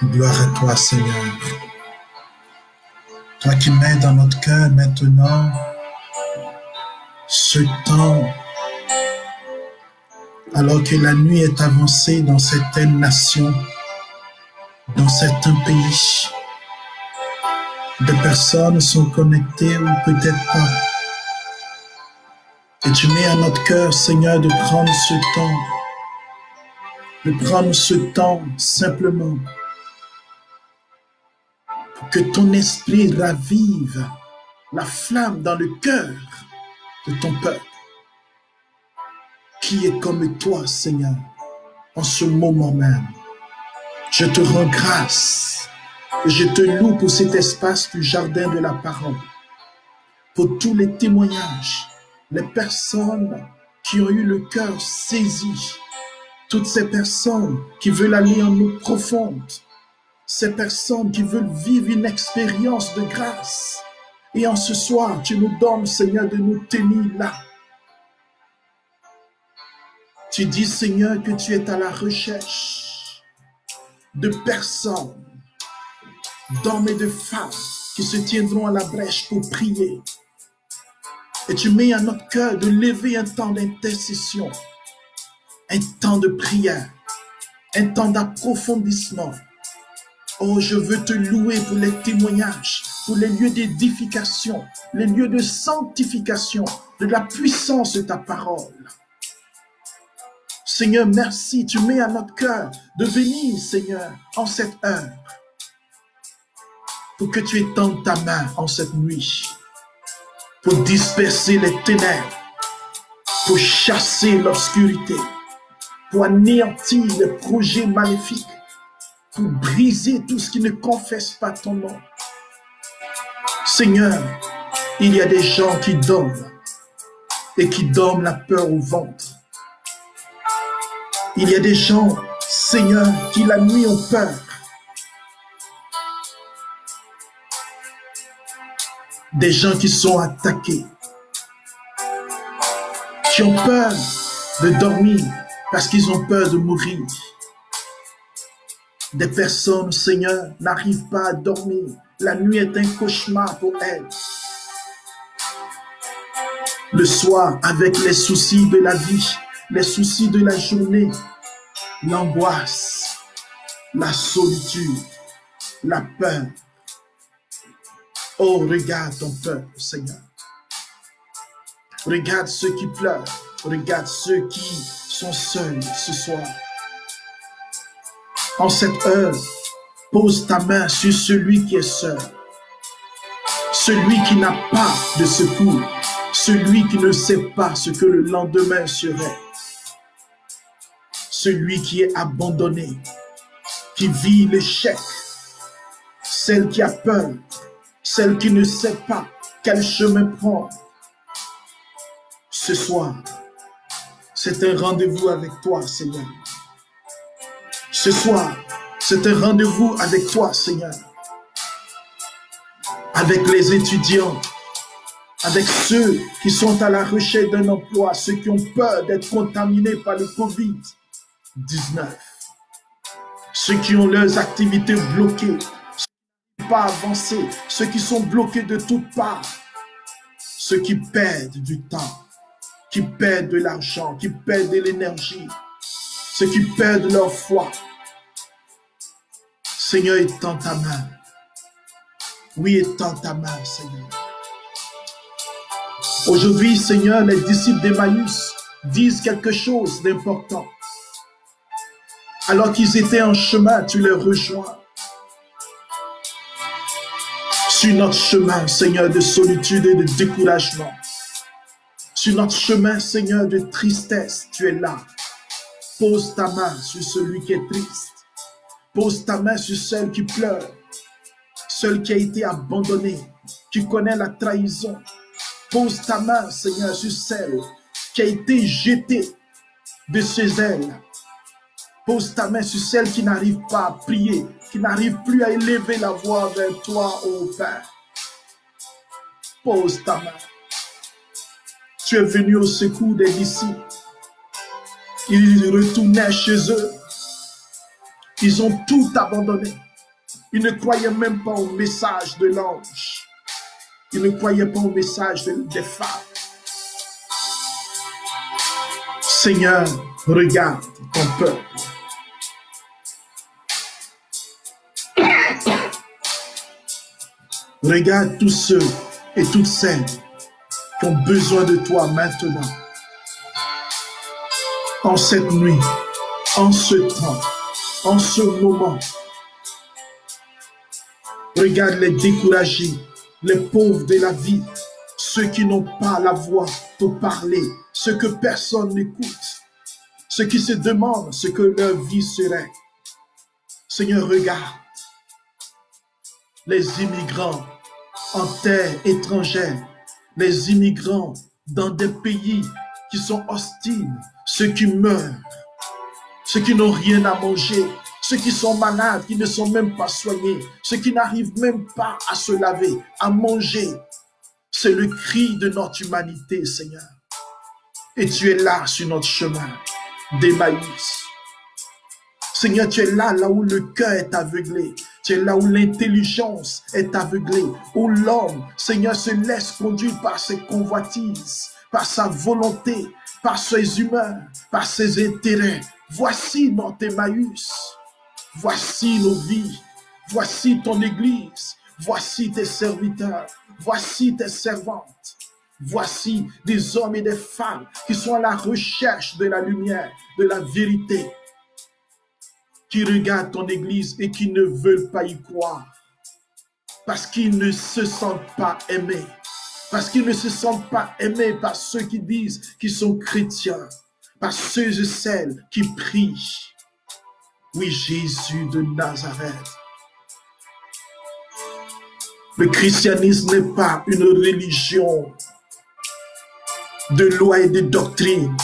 Gloire à toi, Seigneur. Toi qui mets dans notre cœur maintenant ce temps, alors que la nuit est avancée dans certaines nations, dans certains pays. Des personnes sont connectées ou peut-être pas. Et tu mets à notre cœur, Seigneur, de prendre ce temps simplement pour que ton esprit ravive la flamme dans le cœur de ton peuple, qui est comme toi, Seigneur, en ce moment même. Je te rends grâce et je te loue pour cet espace du jardin de la parole, pour tous les témoignages, les personnes qui ont eu le cœur saisi, toutes ces personnes qui veulent aller en eau profonde, ces personnes qui veulent vivre une expérience de grâce. Et en ce soir, tu nous donnes, Seigneur, de nous tenir là. Tu dis, Seigneur, que tu es à la recherche de personnes, d'hommes et de femmes qui se tiendront à la brèche pour prier. Et tu mets à notre cœur de lever un temps d'intercession, un temps de prière, un temps d'approfondissement. Oh, je veux te louer pour les témoignages, pour les lieux d'édification, les lieux de sanctification, de la puissance de ta parole. Seigneur, merci, tu mets à notre cœur de venir, Seigneur, en cette heure, pour que tu étendes ta main en cette nuit, pour disperser les ténèbres, pour chasser l'obscurité, pour anéantir les projets maléfiques, pour briser tout ce qui ne confesse pas ton nom. Seigneur, il y a des gens qui dorment et qui dorment la peur au ventre. Il y a des gens, Seigneur, qui la nuit ont peur. Des gens qui sont attaqués, qui ont peur de dormir parce qu'ils ont peur de mourir. Des personnes, Seigneur, n'arrivent pas à dormir. La nuit est un cauchemar pour elles. Le soir, avec les soucis de la vie, les soucis de la journée, l'angoisse, la solitude, la peur. Oh, regarde ton peuple, Seigneur. Regarde ceux qui pleurent. Regarde ceux qui sont seuls ce soir. En cette heure, pose ta main sur celui qui est seul. Celui qui n'a pas de secours. Celui qui ne sait pas ce que le lendemain serait. Celui qui est abandonné, qui vit l'échec. Celle qui a peur. Celle qui ne sait pas quel chemin prendre. Ce soir, c'est un rendez-vous avec toi, Seigneur. Ce soir, c'est un rendez-vous avec toi, Seigneur. Avec les étudiants, avec ceux qui sont à la recherche d'un emploi, ceux qui ont peur d'être contaminés par le Covid-19, ceux qui ont leurs activités bloquées, pas avancer, ceux qui sont bloqués de toutes parts, ceux qui perdent du temps, qui perdent de l'argent, qui perdent de l'énergie, ceux qui perdent leur foi. Seigneur, étends ta main. Oui, étends ta main, Seigneur. Aujourd'hui, Seigneur, les disciples d'Emmaüs disent quelque chose d'important. Alors qu'ils étaient en chemin, tu les rejoins. Sur notre chemin, Seigneur, de solitude et de découragement. Sur notre chemin, Seigneur, de tristesse, tu es là. Pose ta main sur celui qui est triste. Pose ta main sur celle qui pleure. Celle qui a été abandonnée, qui connaît la trahison. Pose ta main, Seigneur, sur celle qui a été jetée de ses ailes. Pose ta main sur celle qui n'arrive pas à prier, qui n'arrive plus à élever la voix vers toi, ô Père. Pose ta main. Tu es venu au secours des disciples. Ils retournaient chez eux. Ils ont tout abandonné. Ils ne croyaient même pas au message de l'ange. Ils ne croyaient pas au message des femmes. Seigneur, regarde ton peuple. Regarde tous ceux et toutes celles qui ont besoin de toi maintenant. En cette nuit, en ce temps, en ce moment. Regarde les découragés, les pauvres de la vie, ceux qui n'ont pas la voix pour parler, ceux que personne n'écoute, ceux qui se demandent ce que leur vie serait. Seigneur, regarde les immigrants en terre étrangère, les immigrants dans des pays qui sont hostiles, ceux qui meurent, ceux qui n'ont rien à manger, ceux qui sont malades, qui ne sont même pas soignés, ceux qui n'arrivent même pas à se laver, à manger. C'est le cri de notre humanité, Seigneur. Et tu es là sur notre chemin d'Emmaüs. Seigneur, tu es là, là où le cœur est aveuglé. Tu es là où l'intelligence est aveuglée. Où l'homme, Seigneur, se laisse conduire par ses convoitises, par sa volonté, par ses humeurs, par ses intérêts. Voici notre Emmaüs. Voici nos vies. Voici ton église. Voici tes serviteurs. Voici tes servantes. Voici des hommes et des femmes qui sont à la recherche de la lumière, de la vérité, qui regardent ton église et qui ne veulent pas y croire, parce qu'ils ne se sentent pas aimés, parce qu'ils ne se sentent pas aimés par ceux qui disent qu'ils sont chrétiens, par ceux et celles qui prient. Oui, Jésus de Nazareth. Le christianisme n'est pas une religion de loi et de doctrine,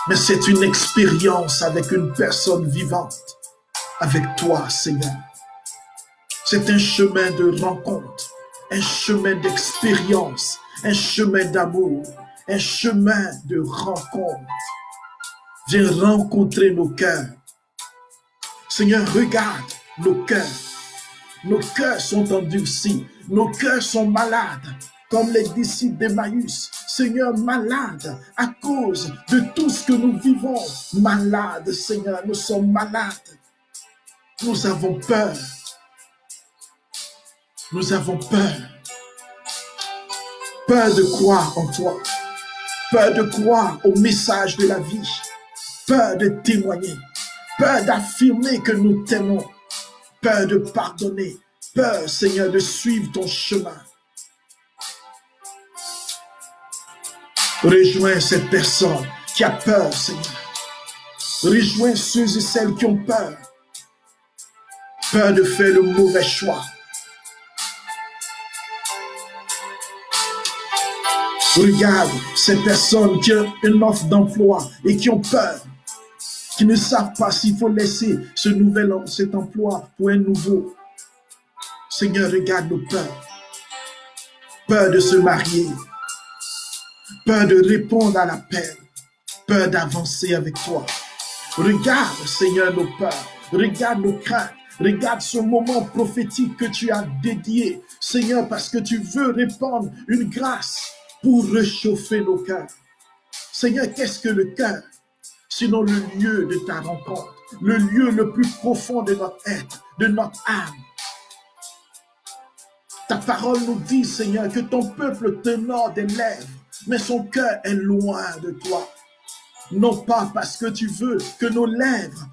mais c'est une expérience avec une personne vivante, avec toi, Seigneur. C'est un chemin de rencontre, un chemin d'expérience, un chemin d'amour, un chemin de rencontre. Viens rencontrer nos cœurs. Seigneur, regarde nos cœurs. Nos cœurs sont endurcis, nos cœurs sont malades, comme les disciples d'Emmaüs. Seigneur, malades à cause de tout ce que nous vivons. Malades, Seigneur, nous sommes malades. Nous avons peur. Nous avons peur. Peur de croire en toi. Peur de croire au message de la vie. Peur de témoigner. Peur d'affirmer que nous t'aimons. Peur de pardonner. Peur, Seigneur, de suivre ton chemin. Rejoins cette personne qui a peur, Seigneur. Rejoins ceux et celles qui ont peur. Peur de faire le mauvais choix. Regarde ces personnes qui ont une offre d'emploi et qui ont peur, qui ne savent pas s'il faut laisser cet emploi pour un nouveau. Seigneur, regarde nos peurs. Peur de se marier. Peur de répondre à l'appel. Peur d'avancer avec toi. Regarde, Seigneur, nos peurs. Regarde nos craintes. Regarde ce moment prophétique que tu as dédié, Seigneur, parce que tu veux répandre une grâce pour réchauffer nos cœurs. Seigneur, qu'est-ce que le cœur? Sinon le lieu de ta rencontre, le lieu le plus profond de notre être, de notre âme. Ta parole nous dit, Seigneur, que ton peuple t'honore des lèvres, mais son cœur est loin de toi. Non pas parce que tu veux que nos lèvres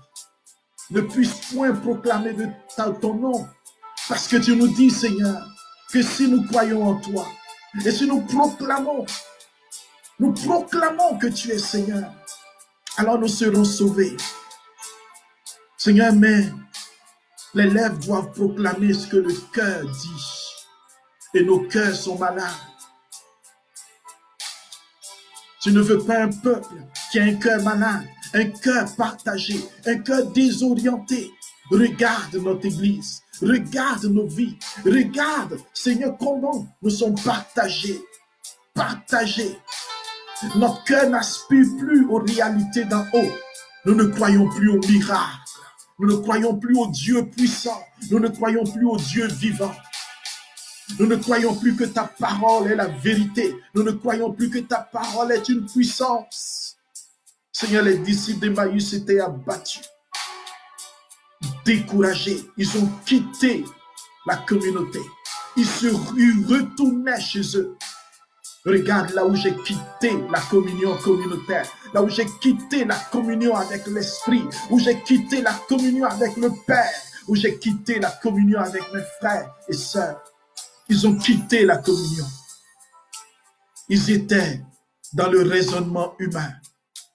ne puissent point proclamer de ton nom, parce que tu nous dis, Seigneur, que si nous croyons en toi, et si nous proclamons que tu es Seigneur, alors nous serons sauvés. Seigneur, mais les lèvres doivent proclamer ce que le cœur dit. Et nos cœurs sont malades. Tu ne veux pas un peuple qui a un cœur malade, un cœur partagé, un cœur désorienté. Regarde notre Église, regarde nos vies, regarde, Seigneur, comment nous sommes partagés, partagés. Notre cœur n'aspire plus aux réalités d'en haut. Nous ne croyons plus aux miracles. Nous ne croyons plus au Dieu puissant. Nous ne croyons plus au Dieu vivant. Nous ne croyons plus que ta parole est la vérité. Nous ne croyons plus que ta parole est une puissance. Seigneur, les disciples d'Emmaüs étaient abattus, découragés. Ils ont quitté la communauté. Ils retournaient chez eux. Regarde là où j'ai quitté la communion communautaire, là où j'ai quitté la communion avec l'Esprit, où j'ai quitté la communion avec le Père, où j'ai quitté la communion avec mes frères et sœurs. Ils ont quitté la communion. Ils étaient dans le raisonnement humain.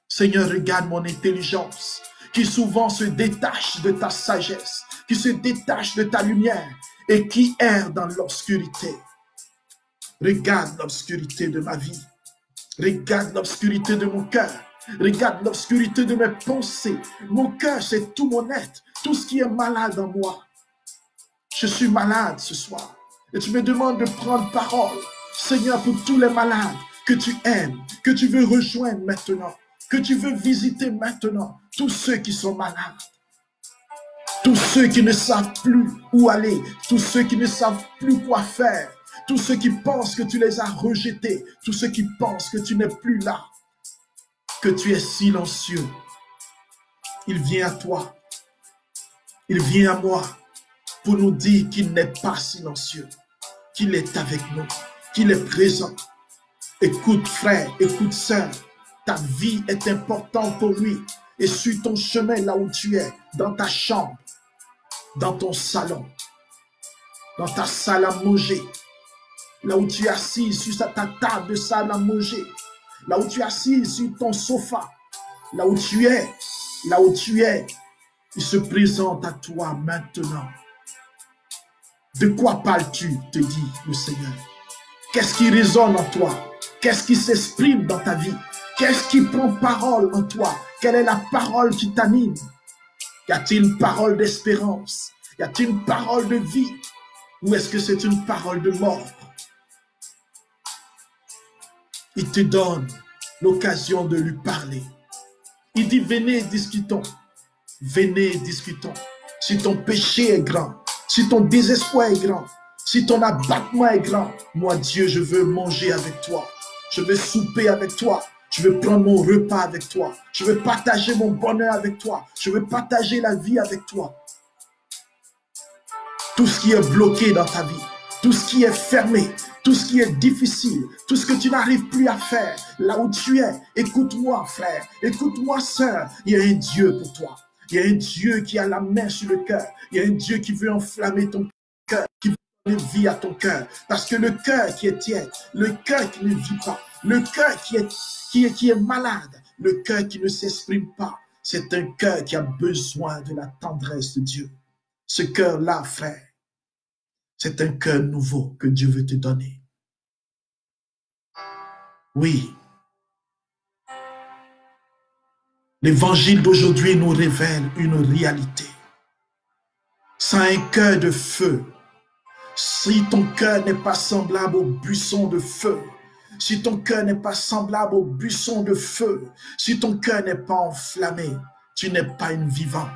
Seigneur, regarde mon intelligence, qui souvent se détache de ta sagesse, qui se détache de ta lumière et qui erre dans l'obscurité. Regarde l'obscurité de ma vie. Regarde l'obscurité de mon cœur. Regarde l'obscurité de mes pensées. Mon cœur, c'est tout mon être. Tout ce qui est malade en moi. Je suis malade ce soir. Et tu me demandes de prendre parole. Seigneur, pour tous les malades que tu aimes, que tu veux rejoindre maintenant, que tu veux visiter maintenant. Tous ceux qui sont malades. Tous ceux qui ne savent plus où aller. Tous ceux qui ne savent plus quoi faire. Tous ceux qui pensent que tu les as rejetés, tous ceux qui pensent que tu n'es plus là, que tu es silencieux. Il vient à toi, il vient à moi pour nous dire qu'il n'est pas silencieux, qu'il est avec nous, qu'il est présent. Écoute frère, écoute sœur, ta vie est importante pour lui et suis ton chemin là où tu es, dans ta chambre, dans ton salon, dans ta salle à manger. Là où tu es assis sur ta table de salle à manger. Là où tu es assis sur ton sofa. Là où tu es. Il se présente à toi maintenant. De quoi parles-tu, te dit le Seigneur? Qu'est-ce qui résonne en toi? Qu'est-ce qui s'exprime dans ta vie? Qu'est-ce qui prend parole en toi? Quelle est la parole qui t'anime? Y a-t-il une parole d'espérance? Y a-t-il une parole de vie? Ou est-ce que c'est une parole de mort? Il te donne l'occasion de lui parler. Il dit, venez, discutons. Venez, discutons. Si ton péché est grand, si ton désespoir est grand, si ton abattement est grand, moi, Dieu, je veux manger avec toi. Je veux souper avec toi. Je veux prendre mon repas avec toi. Je veux partager mon bonheur avec toi. Je veux partager la vie avec toi. Tout ce qui est bloqué dans ta vie, tout ce qui est fermé, tout ce qui est difficile, tout ce que tu n'arrives plus à faire, là où tu es, écoute-moi frère, écoute-moi sœur, il y a un Dieu pour toi. Il y a un Dieu qui a la main sur le cœur. Il y a un Dieu qui veut enflammer ton cœur, qui veut donner vie à ton cœur. Parce que le cœur qui est tiède, le cœur qui ne vit pas, le cœur qui est malade, le cœur qui ne s'exprime pas, c'est un cœur qui a besoin de la tendresse de Dieu. Ce cœur-là, frère, c'est un cœur nouveau que Dieu veut te donner. Oui. L'évangile d'aujourd'hui nous révèle une réalité. Sans un cœur de feu, si ton cœur n'est pas semblable au buisson de feu, si ton cœur n'est pas semblable au buisson de feu, si ton cœur n'est pas enflammé, tu n'es pas une vivante.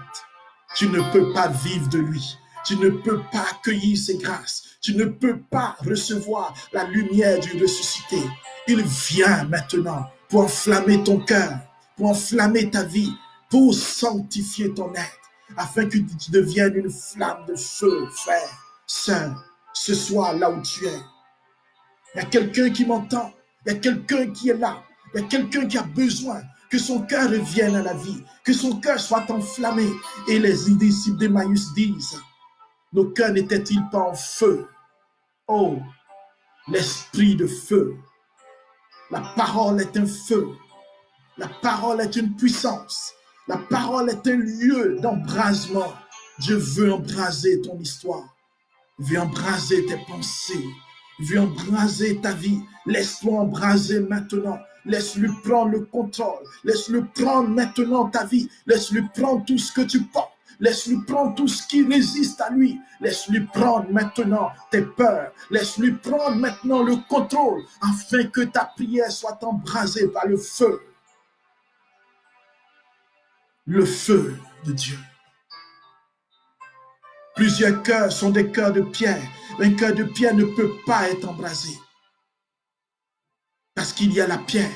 Tu ne peux pas vivre de lui. Tu ne peux pas accueillir ses grâces. Tu ne peux pas recevoir la lumière du ressuscité. Il vient maintenant pour enflammer ton cœur, pour enflammer ta vie, pour sanctifier ton être, afin que tu deviennes une flamme de feu, frère, sœur, ce soir là où tu es. Il y a quelqu'un qui m'entend, il y a quelqu'un qui est là, il y a quelqu'un qui a besoin que son cœur revienne à la vie, que son cœur soit enflammé. Et les disciples d'Emmaüs disent, nos cœurs n'étaient-ils pas en feu? Oh, l'esprit de feu. La parole est un feu. La parole est une puissance. La parole est un lieu d'embrasement. Dieu veut embraser ton histoire. Il veut embraser tes pensées. Il veut embraser ta vie. Laisse-toi embraser maintenant. Laisse-lui prendre le contrôle. Laisse-lui prendre maintenant ta vie. Laisse-lui prendre tout ce que tu portes. Laisse-lui prendre tout ce qui résiste à lui. Laisse-lui prendre maintenant tes peurs. Laisse-lui prendre maintenant le contrôle afin que ta prière soit embrasée par le feu. Le feu de Dieu. Plusieurs cœurs sont des cœurs de pierre. Un cœur de pierre ne peut pas être embrasé. Parce qu'il y a la pierre.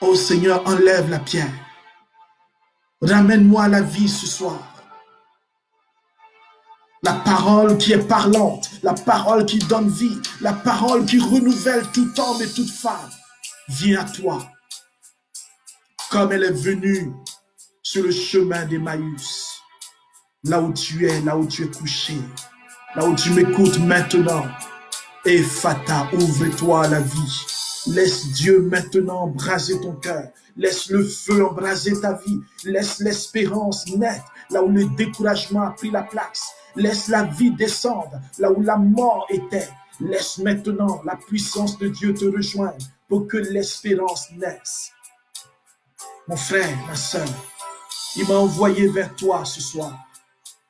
Oh Seigneur, enlève la pierre. Ramène-moi la vie ce soir. La parole qui est parlante, la parole qui donne vie, la parole qui renouvelle tout homme et toute femme, vient à toi. Comme elle est venue sur le chemin d'Emmaüs, là où tu es couché, là où tu m'écoutes maintenant. Ephata, ouvre-toi à la vie. Laisse Dieu maintenant embraser ton cœur. Laisse le feu embraser ta vie. Laisse l'espérance naître là où le découragement a pris la place. Laisse la vie descendre là où la mort était. Laisse maintenant la puissance de Dieu te rejoindre pour que l'espérance naisse. Mon frère, ma soeur, il m'a envoyé vers toi ce soir.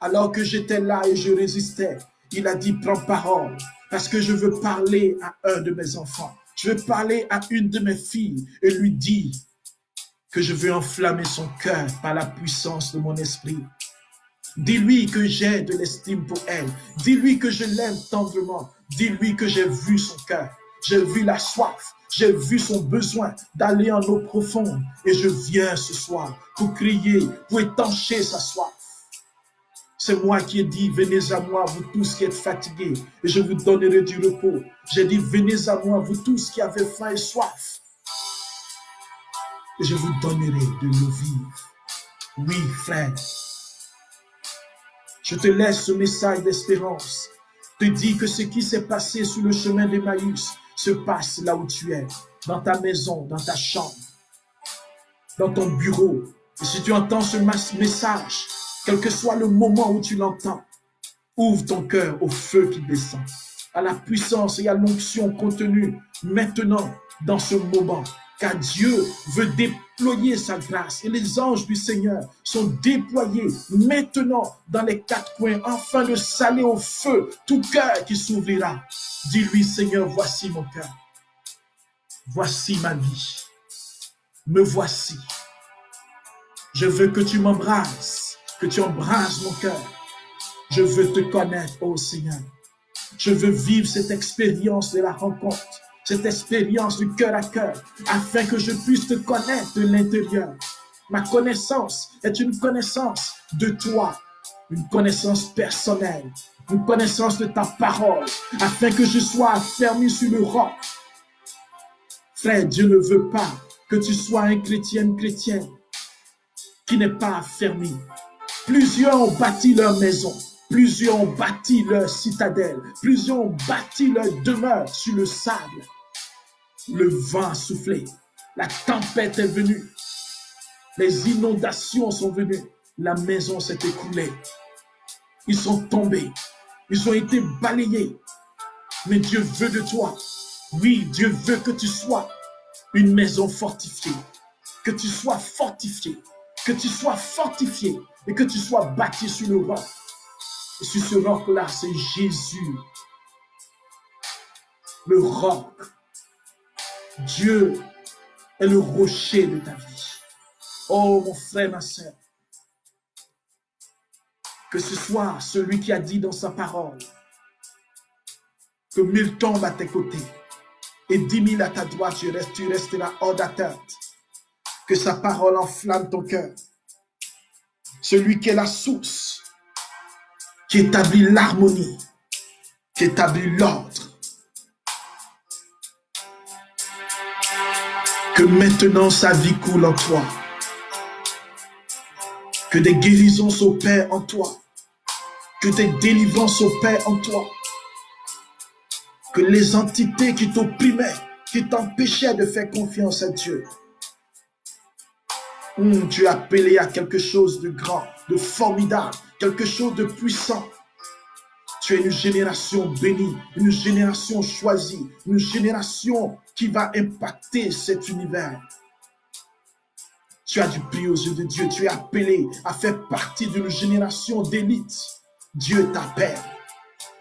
Alors que j'étais là et je résistais, il a dit prends parole. Parce que je veux parler à un de mes enfants. Je veux parler à une de mes filles et lui dire que je veux enflammer son cœur par la puissance de mon esprit. Dis-lui que j'ai de l'estime pour elle. Dis-lui que je l'aime tendrement. Dis-lui que j'ai vu son cœur. J'ai vu la soif. J'ai vu son besoin d'aller en eau profonde. Et je viens ce soir pour crier, pour étancher sa soif. C'est moi qui ai dit, venez à moi, vous tous qui êtes fatigués, et je vous donnerai du repos. J'ai dit, venez à moi, vous tous qui avez faim et soif, et je vous donnerai de l'eau vive. Oui, frère, je te laisse ce message d'espérance. Te dis que ce qui s'est passé sur le chemin d'Emmaüs se passe là où tu es, dans ta maison, dans ta chambre, dans ton bureau. Et si tu entends ce message, quel que soit le moment où tu l'entends, ouvre ton cœur au feu qui descend, à la puissance et à l'onction contenue maintenant dans ce moment. Car Dieu veut déployer sa grâce et les anges du Seigneur sont déployés maintenant dans les quatre coins afin de saler au feu tout cœur qui s'ouvrira. Dis-lui, Seigneur, voici mon cœur. Voici ma vie. Me voici. Je veux que tu m'embrasses, que tu embrasses mon cœur. Je veux te connaître, ô Seigneur. Je veux vivre cette expérience de la rencontre, cette expérience du cœur à cœur, afin que je puisse te connaître de l'intérieur. Ma connaissance est une connaissance de toi, une connaissance personnelle, une connaissance de ta parole, afin que je sois affermi sur le roc. Frère, Dieu ne veut pas que tu sois un chrétien, une chrétienne qui n'est pas affermi. Plusieurs ont bâti leur maison, plusieurs ont bâti leur citadelle, plusieurs ont bâti leur demeure sur le sable. Le vent a soufflé, la tempête est venue, les inondations sont venues, la maison s'est écroulée. Ils sont tombés, ils ont été balayés. Mais Dieu veut de toi, oui, Dieu veut que tu sois une maison fortifiée, que tu sois fortifié, que tu sois fortifié et que tu sois bâti sur le roc. Et sur ce roc-là, c'est Jésus, le roc. Dieu est le rocher de ta vie. Oh, mon frère, ma soeur, que ce soit celui qui a dit dans sa parole que 1000 tombent à tes côtés et 10 000 à ta droite, tu resteras hors d'atteinte. Que sa parole enflamme ton cœur. Celui qui est la source, qui établit l'harmonie, qui établit l'ordre. Que maintenant sa vie coule en toi. Que des guérisons s'opèrent en toi. Que des délivrances s'opèrent en toi. Que les entités qui t'opprimaient, qui t'empêchaient de faire confiance à Dieu, tu es appelé à quelque chose de grand, de formidable, quelque chose de puissant. Tu es une génération bénie, une génération choisie, une génération qui va impacter cet univers. Tu as du prix aux yeux de Dieu. Tu es appelé à faire partie d'une génération d'élite. Dieu t'appelle.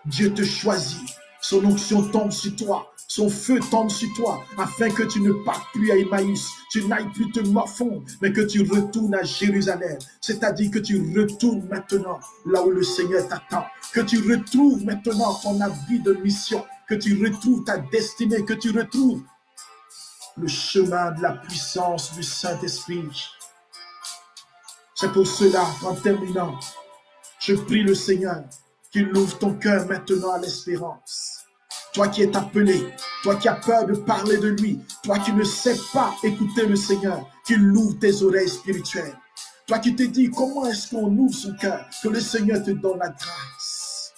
Dieu te choisit. Son onction tombe sur toi. Son feu tombe sur toi, afin que tu ne partes plus à Emmaüs, tu n'ailles plus te morfondre, mais que tu retournes à Jérusalem. C'est-à-dire que tu retournes maintenant là où le Seigneur t'attend. Que tu retrouves maintenant ton habit de mission. Que tu retrouves ta destinée. Que tu retrouves le chemin de la puissance du Saint-Esprit. C'est pour cela qu'en terminant, je prie le Seigneur qu'il ouvre ton cœur maintenant à l'espérance. Toi qui es appelé, toi qui as peur de parler de lui, toi qui ne sais pas écouter le Seigneur, qu'il ouvre tes oreilles spirituelles. Toi qui te dis, comment est-ce qu'on ouvre son cœur? Que le Seigneur te donne la grâce.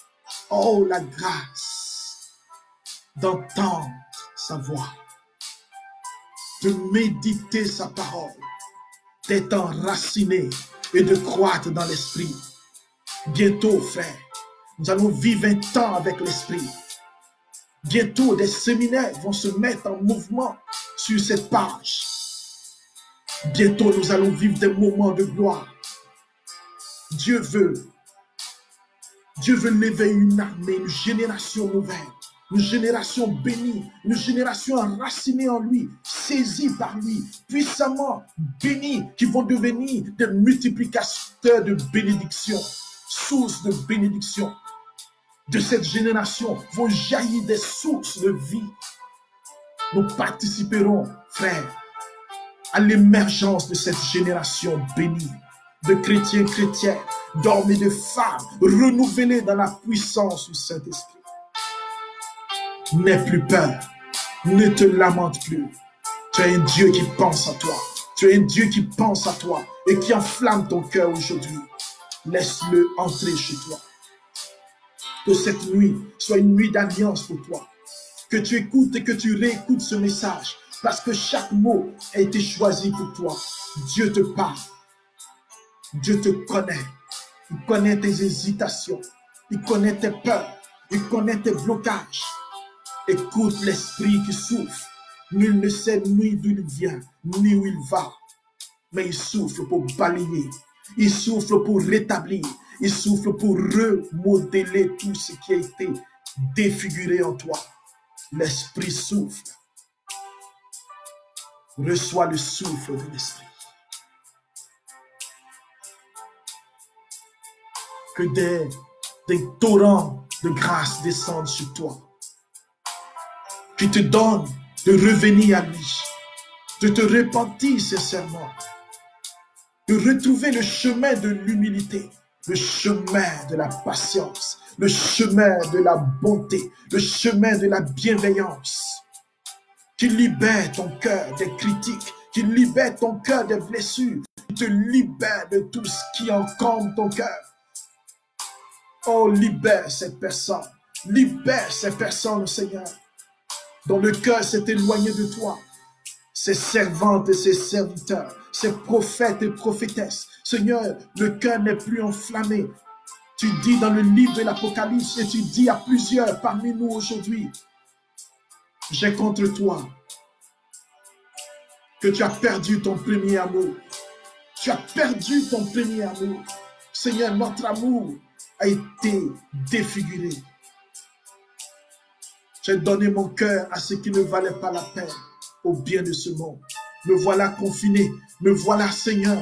Oh, la grâce d'entendre sa voix, de méditer sa parole, d'être enraciné et de croître dans l'esprit. Bientôt, frère, nous allons vivre un temps avec l'esprit. Bientôt, des séminaires vont se mettre en mouvement sur cette page. Bientôt, nous allons vivre des moments de gloire. Dieu veut lever une armée, une génération nouvelle, une génération bénie, une génération enracinée en lui, saisie par lui, puissamment bénie, qui vont devenir des multiplicateurs de bénédiction, sources de bénédiction. De cette génération vont jaillir des sources de vie. Nous participerons, frères, à l'émergence de cette génération bénie, de chrétiens, chrétiennes, d'hommes et de femmes, renouvelés dans la puissance du Saint-Esprit. N'aie plus peur, ne te lamente plus. Tu es un Dieu qui pense à toi. Tu es un Dieu qui pense à toi et qui enflamme ton cœur aujourd'hui. Laisse-le entrer chez toi. Que cette nuit soit une nuit d'alliance pour toi. Que tu écoutes et que tu réécoutes ce message. Parce que chaque mot a été choisi pour toi. Dieu te parle. Dieu te connaît. Il connaît tes hésitations. Il connaît tes peurs. Il connaît tes blocages. Écoute l'esprit qui souffle. Nul ne sait ni d'où il vient, ni où il va. Mais il souffle pour balayer. Il souffle pour rétablir. Il souffle pour remodeler tout ce qui a été défiguré en toi. L'esprit souffle. Reçois le souffle de l'esprit. Que des torrents de grâce descendent sur toi. Qui te donne de revenir à lui. De te repentir sincèrement. De retrouver le chemin de l'humilité. Le chemin de la patience, le chemin de la bonté, le chemin de la bienveillance, qui libère ton cœur des critiques, qui libère ton cœur des blessures, qui te libère de tout ce qui encombre ton cœur. Oh, libère ces personnes, Seigneur, dont le cœur s'est éloigné de toi, ces servantes et ces serviteurs, ces prophètes et prophétesses. Seigneur, le cœur n'est plus enflammé. Tu dis dans le livre de l'Apocalypse et tu dis à plusieurs parmi nous aujourd'hui, j'ai contre toi que tu as perdu ton premier amour. Tu as perdu ton premier amour. Seigneur, notre amour a été défiguré. J'ai donné mon cœur à ce qui ne valait pas la peine au bien de ce monde. Me voilà confiné. Me voilà, Seigneur,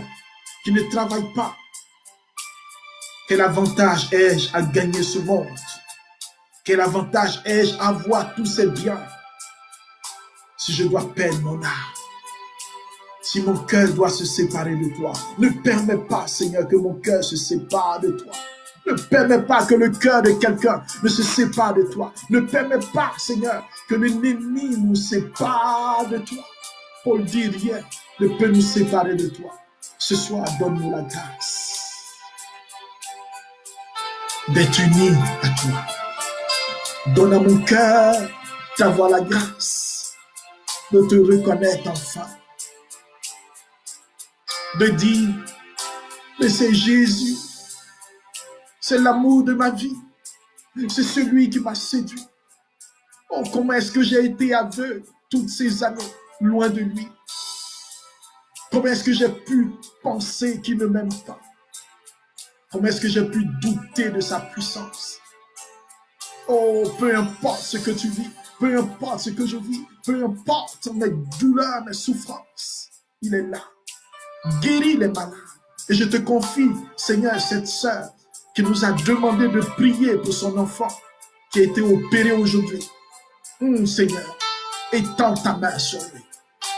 qui ne travaille pas. Quel avantage ai-je à gagner ce monde? Quel avantage ai-je à avoir tous ces biens si je dois perdre mon âme? Si mon cœur doit se séparer de toi, ne permets pas, Seigneur, que mon cœur se sépare de toi. Ne permets pas que le cœur de quelqu'un ne se sépare de toi. Ne permets pas, Seigneur, que l'ennemi nous sépare de toi. Paul dit, rien ne peut nous séparer de toi. Ce soir, donne-nous la grâce d'être unis à toi. Donne à mon cœur d'avoir la grâce de te reconnaître enfin. De dire, mais c'est Jésus, c'est l'amour de ma vie. C'est celui qui m'a séduit. Oh, comment est-ce que j'ai été aveugle toutes ces années, loin de lui? Comment est-ce que j'ai pu penser qu'il ne m'aime pas? Comment est-ce que j'ai pu douter de sa puissance? Oh, peu importe ce que tu vis, peu importe ce que je vis, peu importe mes douleurs, mes souffrances, il est là. Guéris les malades. Et je te confie, Seigneur, cette sœur qui nous a demandé de prier pour son enfant qui a été opéré aujourd'hui. Seigneur, étends ta main sur lui.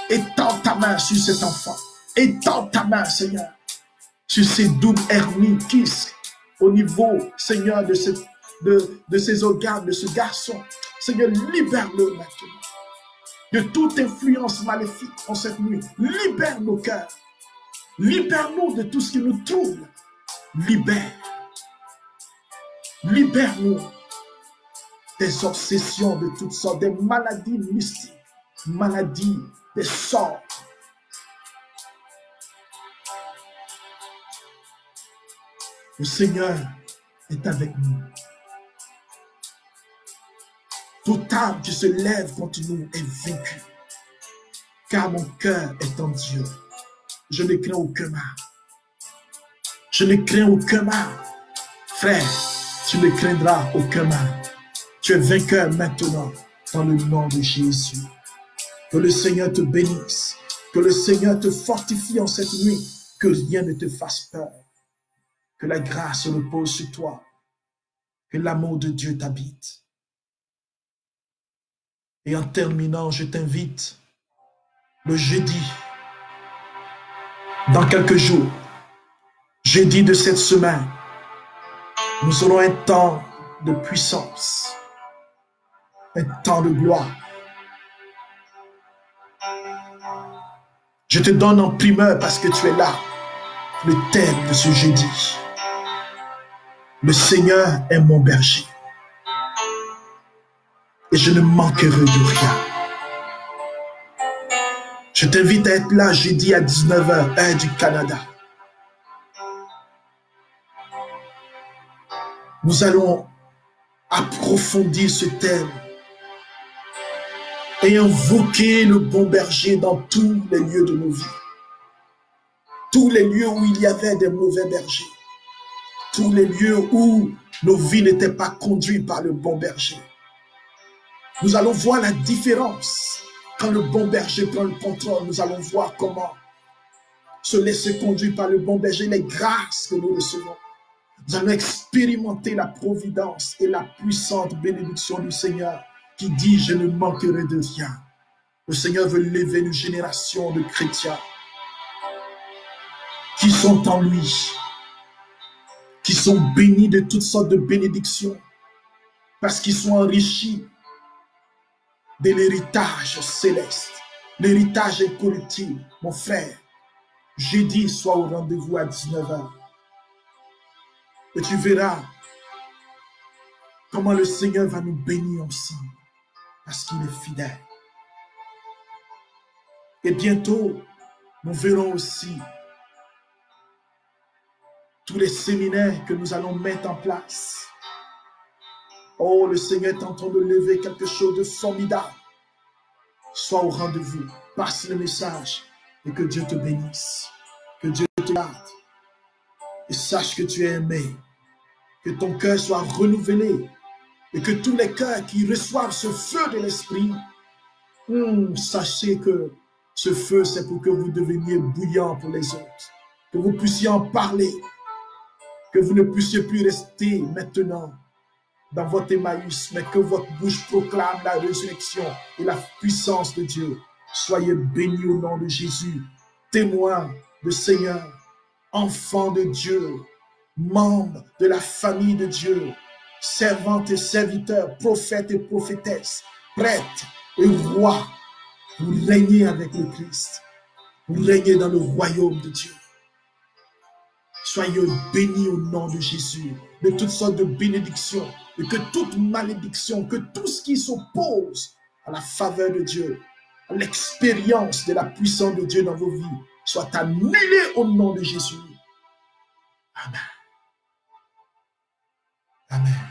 Étends ta main sur cet enfant. Étends ta main, Seigneur, sur ces doubles hernies qui au niveau, Seigneur, de ces organes, de ce garçon. Seigneur, libère-le maintenant de toute influence maléfique en cette nuit. Libère nos cœurs. Libère-nous de tout ce qui nous trouble. Libère-nous des obsessions de toutes sortes, des maladies mystiques, maladies, des sorts. Le Seigneur est avec nous. Toute âme qui se lève contre nous est vaincue. Car mon cœur est en Dieu. Je ne crains aucun mal. Je ne crains aucun mal. Frère, tu ne craindras aucun mal. Tu es vainqueur maintenant dans le nom de Jésus. Que le Seigneur te bénisse. Que le Seigneur te fortifie en cette nuit. Que rien ne te fasse peur. Que la grâce repose sur toi. Que l'amour de Dieu t'habite. Et en terminant, je t'invite le jeudi, dans quelques jours, jeudi de cette semaine, nous aurons un temps de puissance, un temps de gloire. Je te donne en primeur parce que tu es là, le thème de ce jeudi. Le Seigneur est mon berger et je ne manquerai de rien. Je t'invite à être là jeudi à 19h, heure du Canada. Nous allons approfondir ce thème et invoquer le bon berger dans tous les lieux de nos vies. Tous les lieux où il y avait des mauvais bergers. Tous les lieux où nos vies n'étaient pas conduites par le bon berger. Nous allons voir la différence. Quand le bon berger prend le contrôle, nous allons voir comment se laisser conduire par le bon berger, les grâces que nous recevons. Nous allons expérimenter la providence et la puissante bénédiction du Seigneur qui dit « Je ne manquerai de rien ». Le Seigneur veut lever une génération de chrétiens qui sont en lui, qui sont bénis de toutes sortes de bénédictions parce qu'ils sont enrichis de l'héritage céleste, l'héritage incorruptible. Mon frère, jeudi, sois au rendez-vous à 19h. Et tu verras comment le Seigneur va nous bénir ensemble, parce qu'il est fidèle. Et bientôt, nous verrons aussi tous les séminaires que nous allons mettre en place. Oh, le Seigneur est en train de lever quelque chose de formidable. Sois au rendez-vous, passe le message et que Dieu te bénisse, que Dieu te garde et sache que tu es aimé, que ton cœur soit renouvelé et que tous les cœurs qui reçoivent ce feu de l'esprit, sachez que ce feu c'est pour que vous deveniez bouillants pour les autres, que vous puissiez en parler, que vous ne puissiez plus rester maintenant dans votre Emmaüs, mais que votre bouche proclame la résurrection et la puissance de Dieu. Soyez bénis au nom de Jésus, témoins du Seigneur, enfants de Dieu, membres de la famille de Dieu, servantes et serviteurs, prophètes et prophétesses, prêtres et rois. Vous régnez avec le Christ. Vous régnez dans le royaume de Dieu. Soyez bénis au nom de Jésus, de toutes sortes de bénédictions, et que toute malédiction, que tout ce qui s'oppose à la faveur de Dieu, à l'expérience de la puissance de Dieu dans vos vies, soit annulé au nom de Jésus. Amen. Amen.